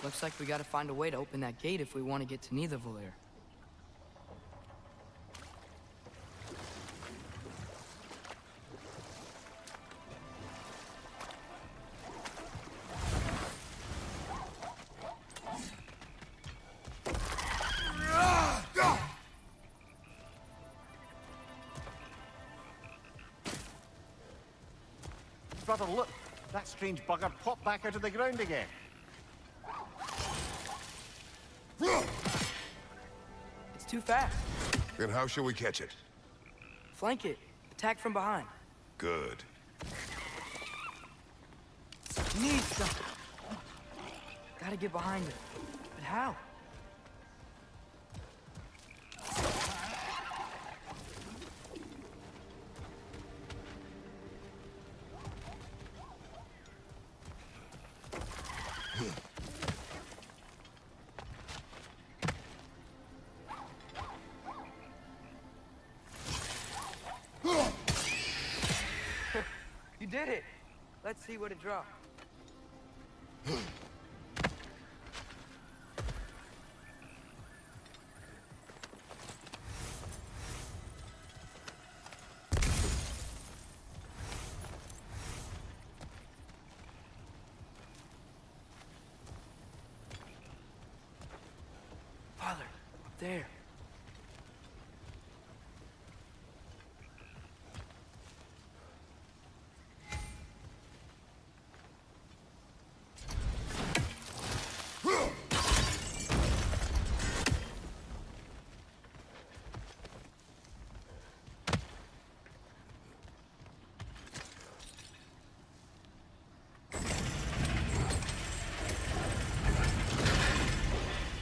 Looks like we gotta find a way to open that gate if we want to get to Nidavellir. Brother, look! That strange bugger popped back out of the ground again. It's too fast. Then how shall we catch it? Flank it. Attack from behind. Good. Need something. Gotta get behind it. But how? You did it! Let's see what it dropped. Father, up there.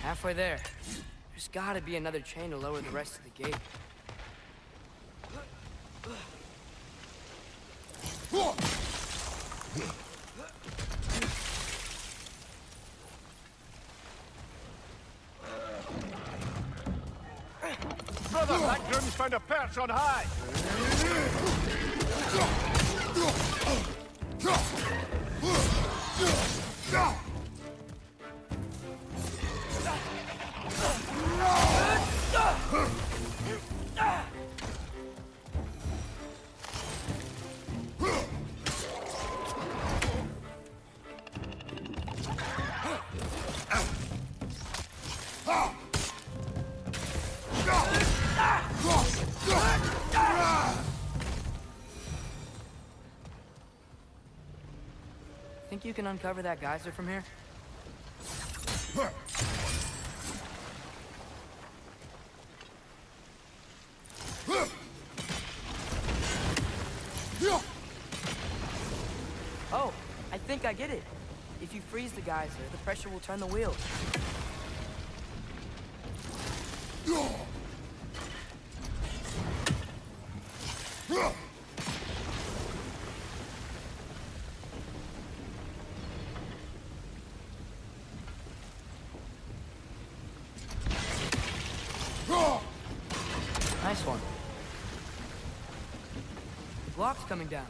Halfway there. There's gotta be another chain to lower the rest of the gate. Brother, that groom's found a perch on high! Think you can uncover that geyser from here? Oh, I think I get it. If you freeze the geyser, the pressure will turn the wheel. Nice one. The block's coming down.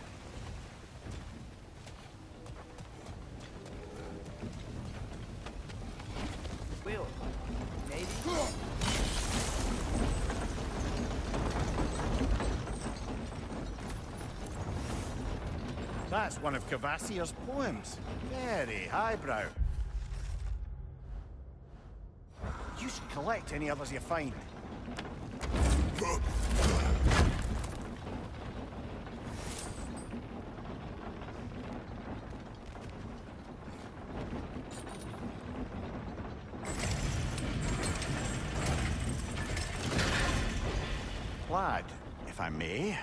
Wheel. Maybe. That's one of Cavassier's poems. Very highbrow. You should collect any others you find. Lad, if I may,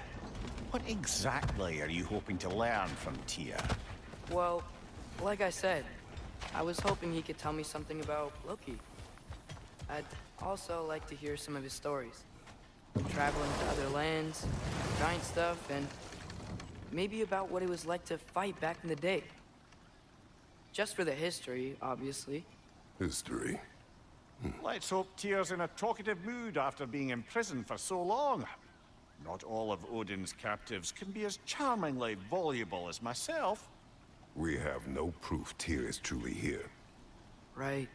what exactly are you hoping to learn from Tyr? Well, like I said, I was hoping he could tell me something about Loki. I'd also like to hear some of his stories. Traveling to other lands, giant stuff, and maybe about what it was like to fight back in the day. Just for the history, obviously. History. Let's hope Tyr's in a talkative mood after being in prison for so long. Not all of Odin's captives can be as charmingly voluble as myself. We have no proof Tyr is truly here. right?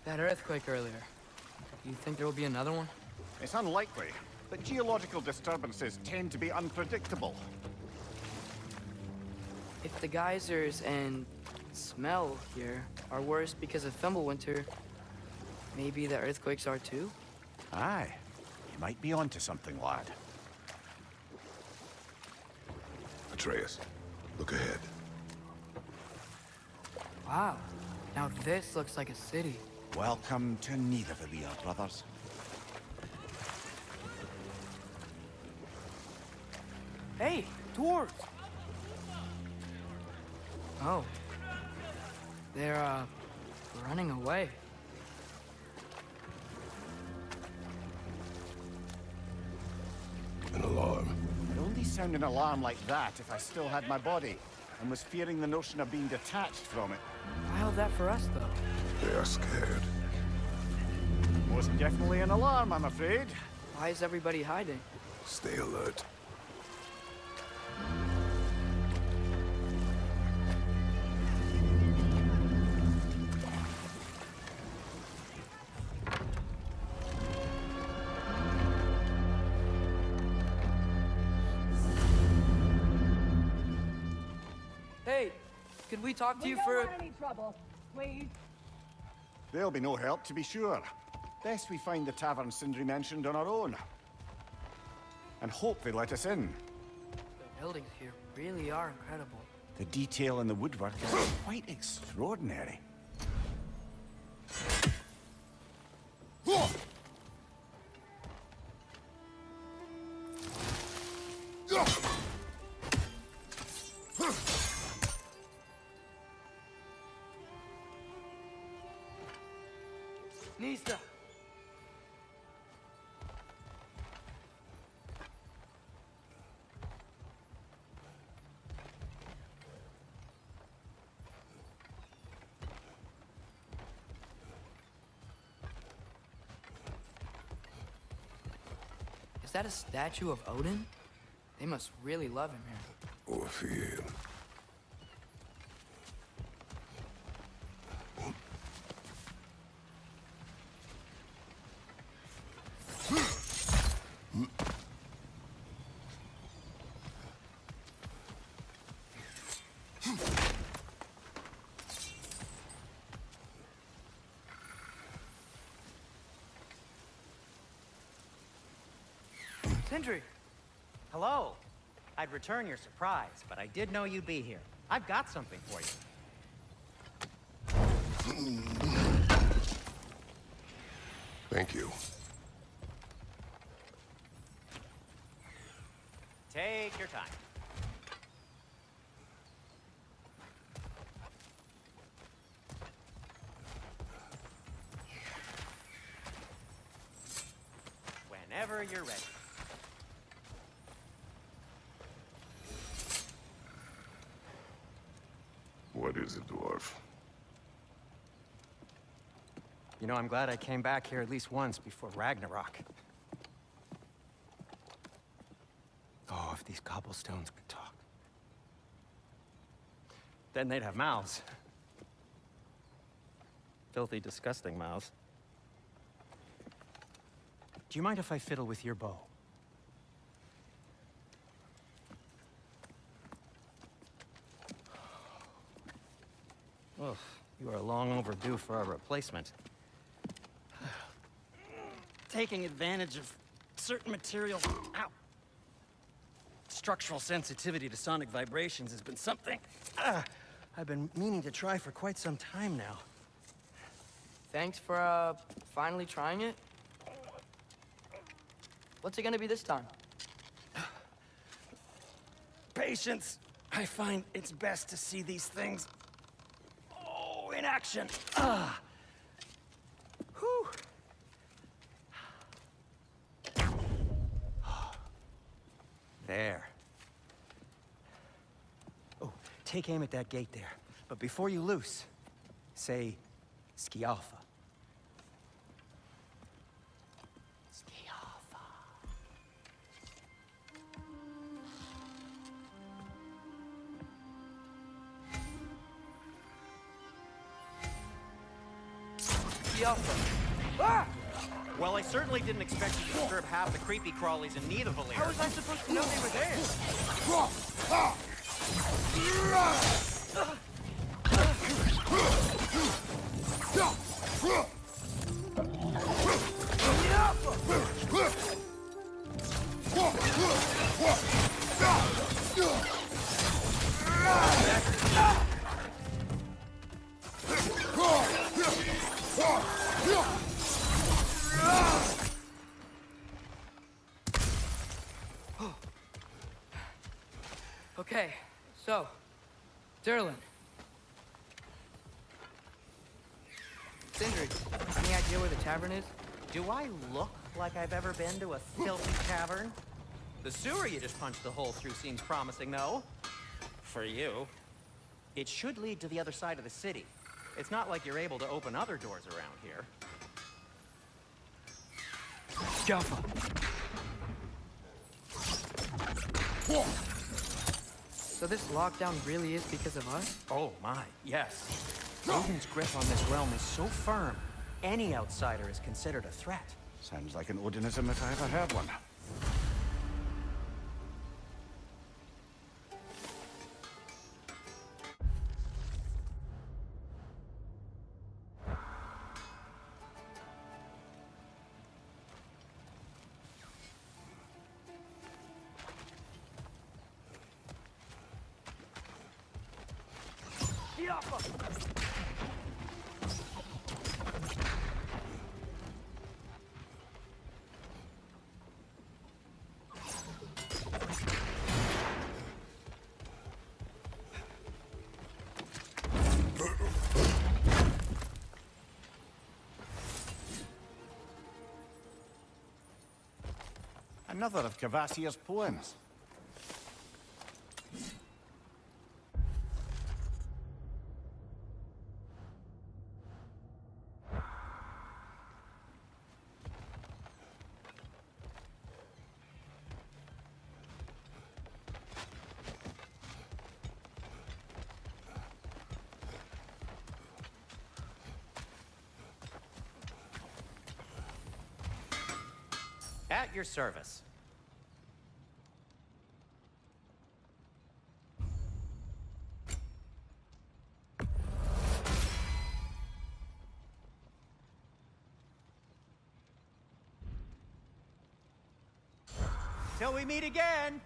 That earthquake earlier. You think there will be another one? It's unlikely, but geological disturbances tend to be unpredictable. If the geysers and smell here are worse because of Fimbulwinter, maybe the earthquakes are too? Aye, you might be onto something, lad. Atreus, look ahead. Wow. Now this looks like a city. Welcome to Nidavellir, brothers. Hey, dwarves! Oh. They're, running away. An alarm. I'd only sound an alarm like that if I still had my body, and was fearing the notion of being detached from it. Why all that for us, though? They are scared. Most definitely an alarm, I'm afraid. Why is everybody hiding? Stay alert. Hey, could we talk to you We for... don't want any trouble, please. There'll be no help, to be sure. Best we find the tavern Sindri mentioned on our own. And hope they let us in. The buildings here really are incredible. The detail in the woodwork is quite extraordinary. Nista! Is that a statue of Odin? They must really love him here. Or fear him. Sindri! Hello. I'd return your surprise, but I did know you'd be here. I've got something for you. Thank you. Take your time. Whenever you're ready. What is it, dwarf? You know, I'm glad I came back here at least once before Ragnarok. Oh, if these cobblestones could talk. Then they'd have mouths. Filthy, disgusting mouths. Do you mind if I fiddle with your bow? Well, you are long overdue for a replacement. Taking advantage of certain materials. Ow! Structural sensitivity to sonic vibrations has been something I've been meaning to try for quite some time now. Thanks for, finally trying it. What's it gonna be this time? Patience. I find it's best to see these things, in action. Whew. take aim at that gate there. But before you loose, say, Skialfa. Skialfa. Skialfa. Ah! Well, I certainly didn't expect you to disturb half the creepy crawlies in need of a How was I supposed to know they were there? Okay, so, Durlin. Sindri, any idea where the tavern is? Do I look like I've ever been to a filthy tavern? The sewer you just punched the hole through seems promising, though. For you. It should lead to the other side of the city. It's not like you're able to open other doors around here. Skialfa. So this lockdown really is because of us? Oh my, yes. Odin's grip on this realm is so firm, any outsider is considered a threat. Sounds like an Odinism if I ever heard one. Another of Kvasir's poems. At your service. Till we meet again!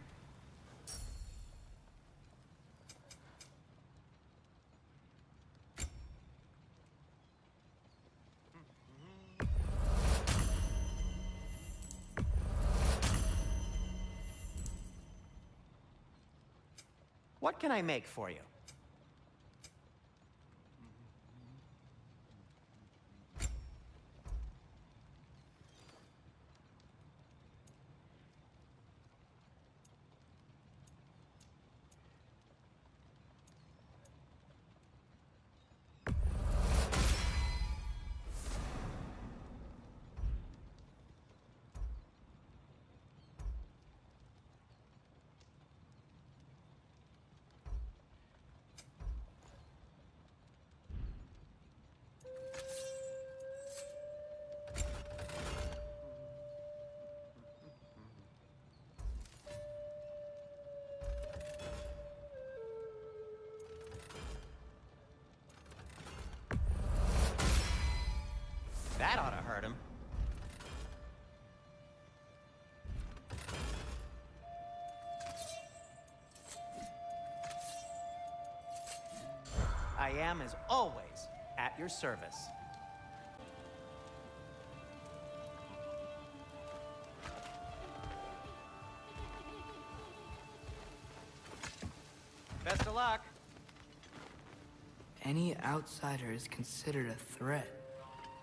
What can I make for you? That ought to hurt him. I am, as always, at your service. Best of luck. Any outsider is considered a threat.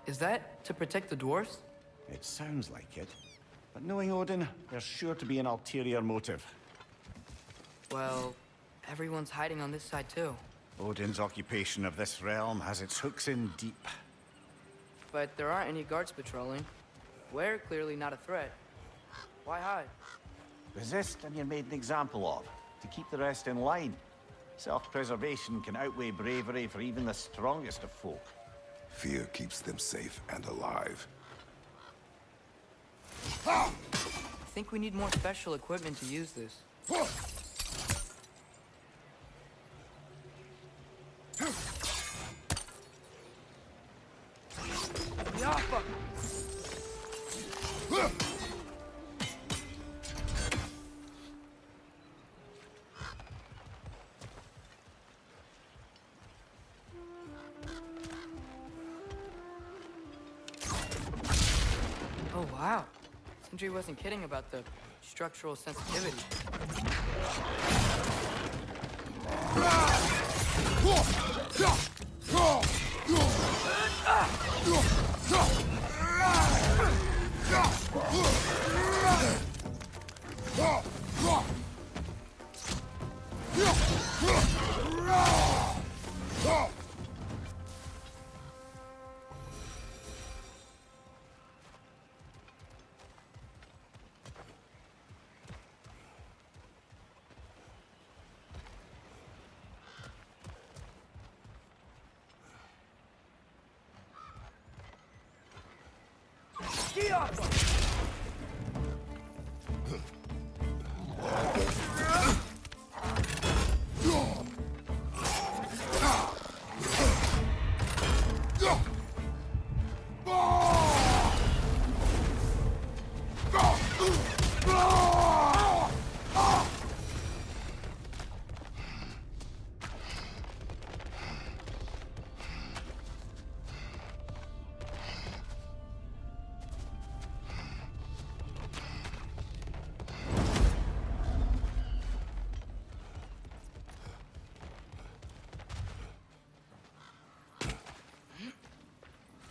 Is that to protect the dwarfs? It sounds like it. But knowing Odin, there's sure to be an ulterior motive. Well, everyone's hiding on this side too. Odin's occupation of this realm has its hooks in deep. But there aren't any guards patrolling. We're clearly not a threat. Why hide? Resist and you're made an example of, to keep the rest in line. Self-preservation can outweigh bravery for even the strongest of folk. Fear keeps them safe and alive. I think we need more special equipment to use this. Yeah, fuck. Oh, wow. Sindri wasn't kidding about the structural sensitivity.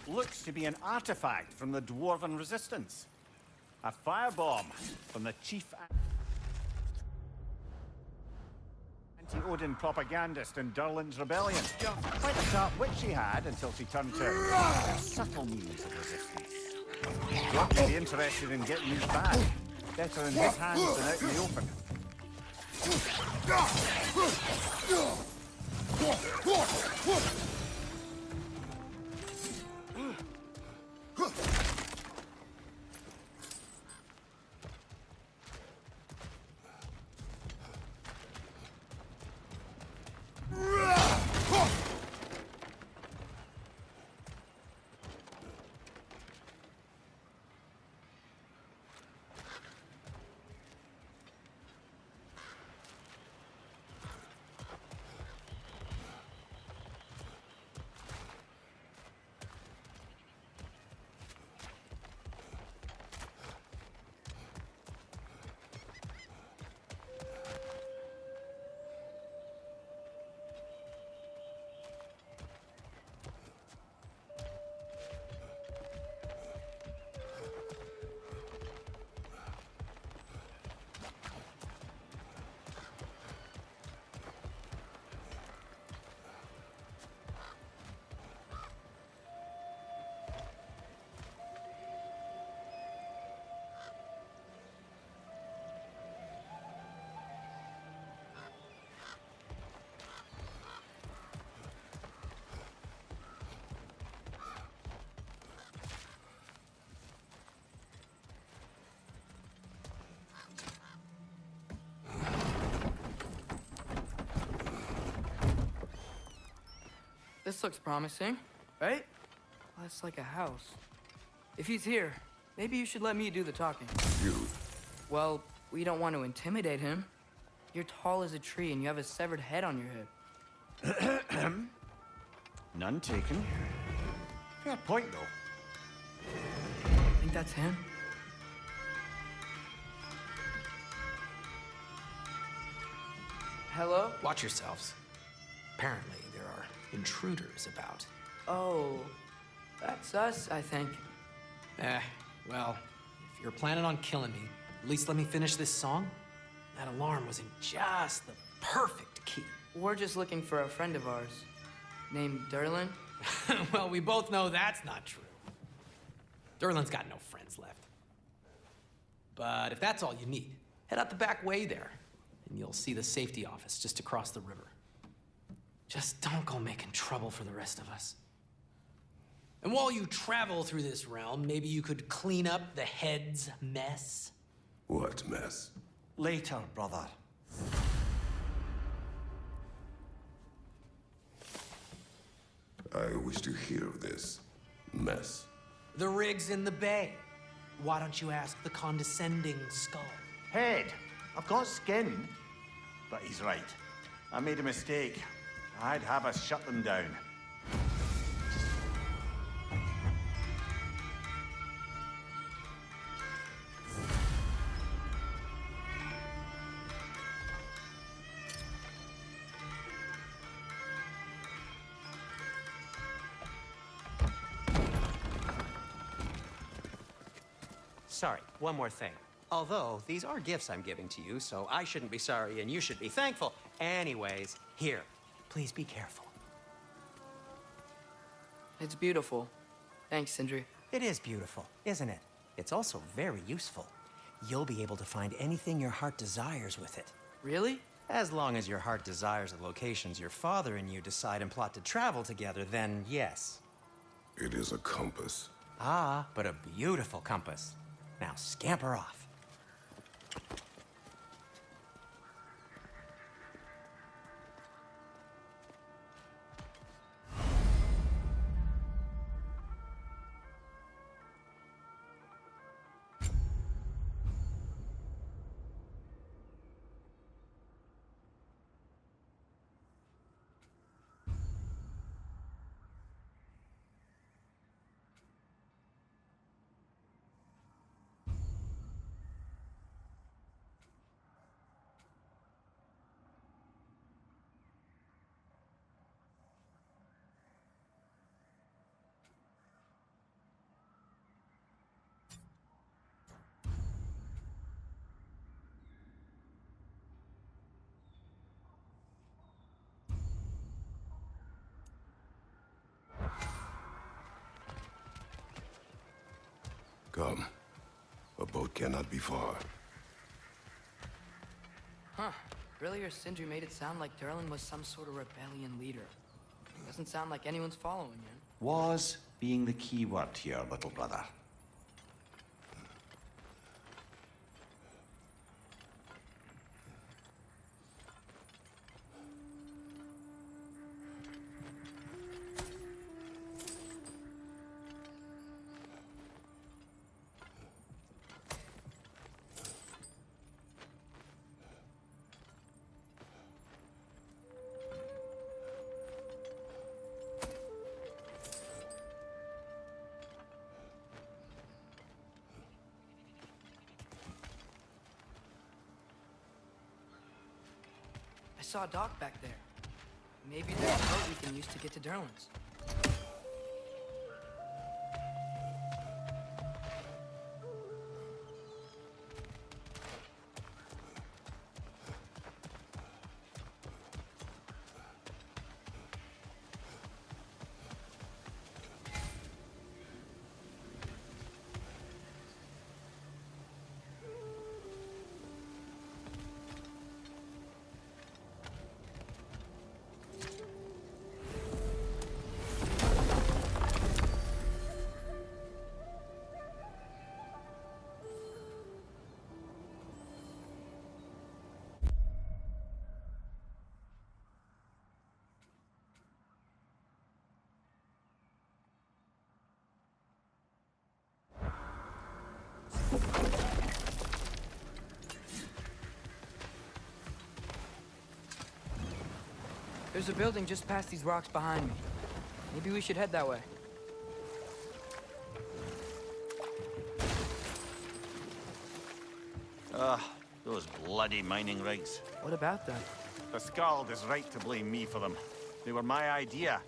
Looks to be an artifact from the Dwarven Resistance. A firebomb from the chief anti-Odin propagandist in Durlin's rebellion. Quite a sharp wit she had until she turned to subtle means of resistance. Loki'd be interested in getting these back. Better in his hands than out in the open. This looks promising, right? Less like a house. If he's here, maybe you should let me do the talking. You. Well, we don't want to intimidate him. You're tall as a tree and you have a severed head on your head. None taken. Fair point, though. Think that's him? Hello? Watch yourselves. Apparently, there are intruders about. Oh, that's us, I think. Well, if you're planning on killing me, at least let me finish this song. That alarm was in just the perfect key. We're just looking for a friend of ours named Derlin. Well, we both know that's not true. Derlin's got no friends left. But if that's all you need, head out the back way there, and you'll see the safety office just across the river. Just don't go making trouble for the rest of us. And while you travel through this realm, maybe you could clean up the head's mess? What mess? Later, brother. I wish to hear of this mess. The rig's in the bay. Why don't you ask the condescending skull? Head, I've got skin. But he's right. I made a mistake. I'd have us shut them down. Sorry, one more thing. Although, these are gifts I'm giving to you, so I shouldn't be sorry and you should be thankful. Anyways, here, please be careful. It's beautiful. Thanks, Sindri. It is beautiful, isn't it? It's also very useful. You'll be able to find anything your heart desires with it. Really? As long as your heart desires the locations your father and you decide and plot to travel together, then yes. It is a compass. Ah, but a beautiful compass. Now scamper off. Come. A boat cannot be far. Huh. Earlier, Sindri made it sound like Derlin was some sort of rebellion leader. Doesn't sound like anyone's following him. Was being the key word here, little brother. I saw a dock back there. Maybe there's a boat we can use to get to Derlin's. There's a building just past these rocks behind me. Maybe we should head that way. Those bloody mining rigs. What about them? The Skald is right to blame me for them. They were my idea.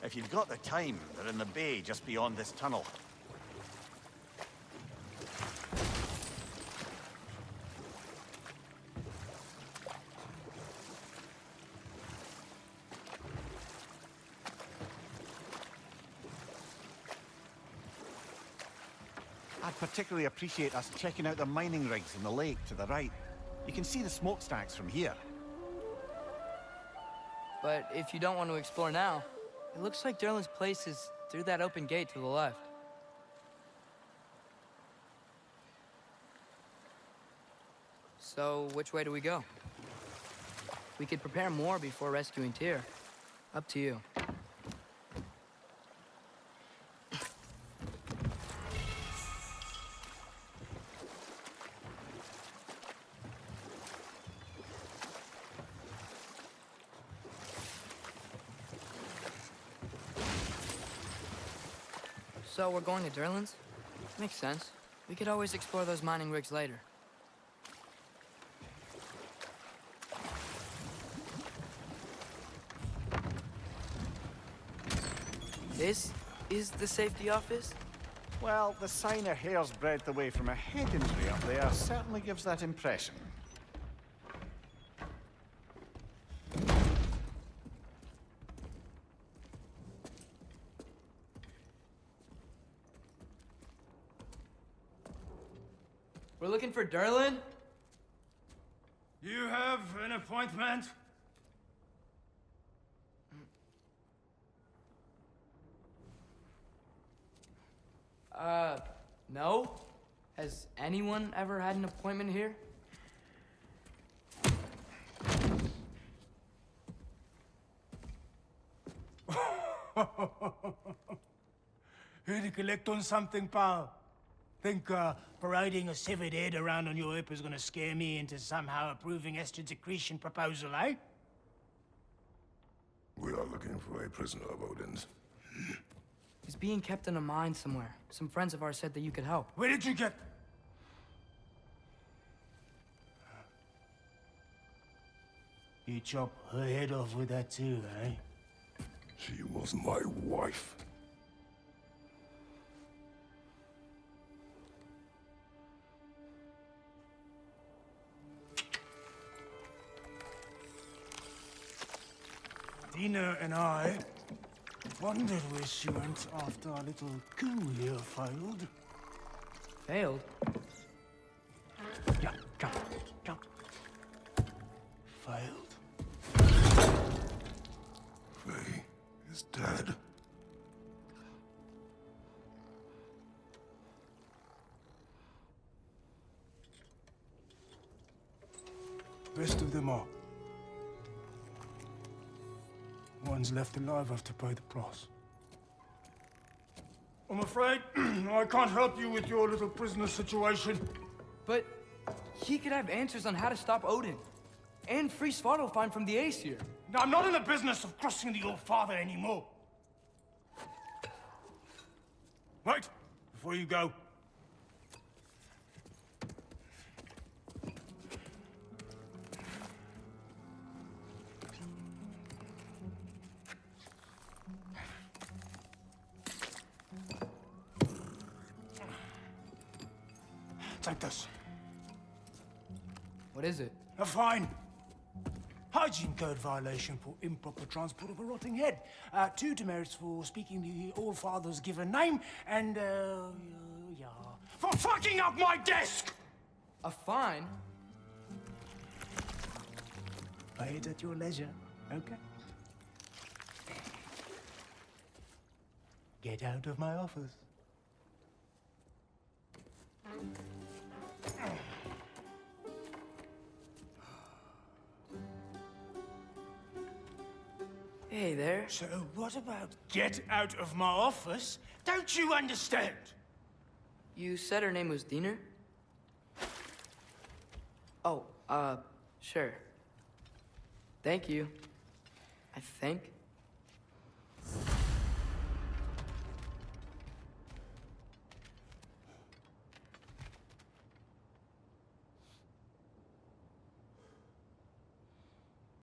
If you've got the time, they're in the bay just beyond this tunnel. I'd particularly appreciate us checking out the mining rigs in the lake to the right. You can see the smokestacks from here. But if you don't want to explore now, it looks like Derlin's place is through that open gate to the left. So, which way do we go? We could prepare more before rescuing Tyr. Up to you. So we're going to Derlin's? Makes sense. We could always explore those mining rigs later. This is the safety office? Well, the sign a hair's breadth away from a head injury up there certainly gives that impression. We're looking for Derlin? You have an appointment? No? Has anyone ever had an appointment here? Here to collect on something, pal? Think parading a severed head around on your hip is gonna scare me into somehow approving Estrid's accretion proposal, eh? We are looking for a prisoner of Odin's. He's being kept in a mine somewhere. Some friends of ours said that you could help. Where did you get... You chop her head off with that too, eh? She was my wife. Dina and I wondered where she went after our little coup here failed. Failed? Yeah, jump. Failed. Faye is dead. Rest of them are. One's left alive have to pay the price. I'm afraid I can't help you with your little prisoner situation. But he could have answers on how to stop Odin. And free Svartalfheim from the Aesir. Now, I'm not in the business of crossing the old father anymore. Wait, before you go. Take this. What is it? A fine. Hygiene code violation for improper transport of a rotting head. 2 demerits for speaking the All Father's given name, and, yeah. For fucking up my desk! A fine? Pay it at your leisure, okay? Get out of my office. Hey there. So what about get out of my office? Don't you understand? You said her name was Diener? Oh, sure. Thank you. I think.